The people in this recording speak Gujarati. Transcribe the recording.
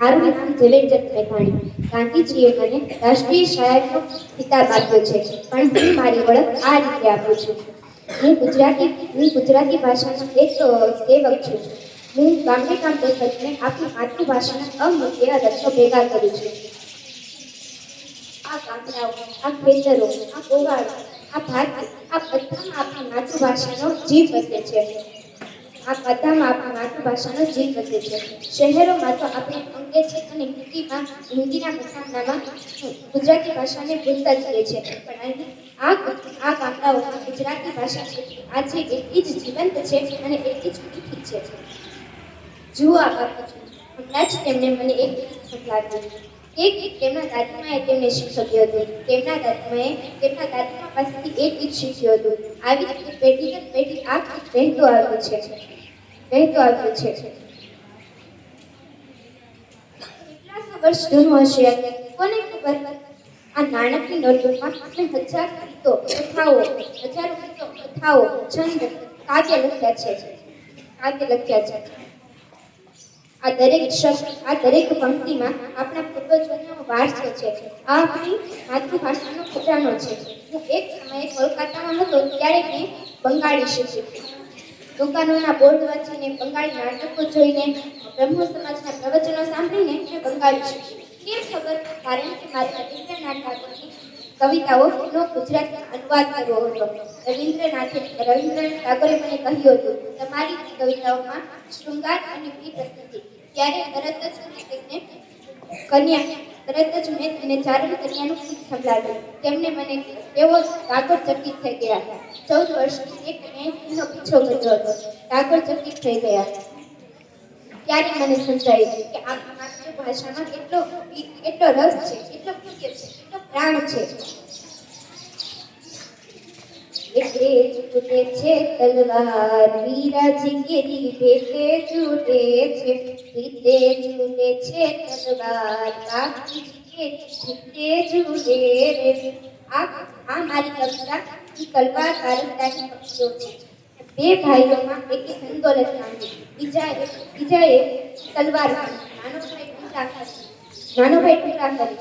મારું નામ ઝવેરચંદ મેઘાણી. ગાંધીજીએ મને રાષ્ટ્રીય શાયરનો ખિતાબ આપ્યો છે, પણ હું મારી ઓળખ આ રીતે આપું છું. હું ગુજરાતી ભાષાનો એક સેવક છું. હું ગામડે ગામડે ફરીને આપણી માતૃભાષાના અમૂલ્ય રત્નો ભેગા કરું છું. આ ગામડાઓ, આ ખેતરો, આ ગોવાળો, આ ભારતી, આ બધામાં આપણી માતૃભાષાનો જીવ વસે છે. આ બધામાં આપણી માતૃભાષાનો જીવ વસે છે. શહેરોમાં તો આપણે અંગ્રેજી અને હિન્દીના મસામનામાં ગુજરાતી ભાષાને ભૂલતા જઈએ છીએ, પણ અહીં આ ગામડાઓમાં ગુજરાતી ભાષા આજે એટલી જ જીવંત છે અને એટલી જ મીઠી છે. જુઓ આ બાપુજી, હમણાં જ તેમણે મને એક ગીત સંભળાવ્યું. એક ગીત તેમના દાદીમાએ તેમને શીખવ્યું હતું. તેમના દાદીમા પાસેથી એક ગીત શીખ્યું હતું. આવી રીતે પેઢી દર પેઢી આ ગીત વહેતું આવ્યું છે. કેટલા સો વર્ષ જૂનું હશે, કોને ખબર. આ નાનકડી નોટબુકમાં આપણે હજારો ગીતો, કથાઓ, છંદ, કાવ્ય લખ્યા છે. આ દરેક પંક્તિમાં આપણા પૂર્વજોનો વારસો છે. આ આપણી માતૃભાષાનો ખજાનો છે. હું એક સમયે કોલકાતામાં હતો ત્યારે મેં બંગાળી શીખી. દુકાનોના બોર્ડ વાંચીને, બંગાળી નાટકો જોઈને, બ્રહ્મ સમાજના પ્રવચનો સાંભળીને મેં બંગાળી શીખી. કેમ ખબર? કારણ કે મારે રવિન્દ્રનાથ ટાગોરની કવિતાઓનો ગુજરાતીમાં અનુવાદ કરવો હતો. રવિન્દ્રનાથ ટાગોરે મને કહ્યું હતું, તમારી કવિતાઓમાં શૃંગાર અને વીર રસ નથી. ત્યારે તરત જ મેં તેને ચારણ કન્યાનું ગીત સંભળાવ્યું. તેમને મને એવો ટાગોર ચકિત થઈ ગયા. 14 વર્ષની એક કન્યાએ પીછો કર્યો હતો. ટાગોર ચકિત થઈ ગયા. ત્યારે મને સમજાયું કે આપણી માતૃભાષામાં કેટલો રસ છે, કેટલો પ્રિય છે, કેટલો પ્રાણ છે. એટલે છૂટે છે તલવાર વીરાજી કેરી ભેટે છૂટે છે. રીતે છૂટે છે તલવાર બાપુજી કેરી ભેટે છૂટે રે. આ મારી કવિતા તલવાર વારસદારની પક્ષીઓ છે. બે ભાઈઓમાં એકે ધનદોલત માંગી, બીજાએ તલવાર માંગી. નાનો ભાઈ ટૂંકા કરી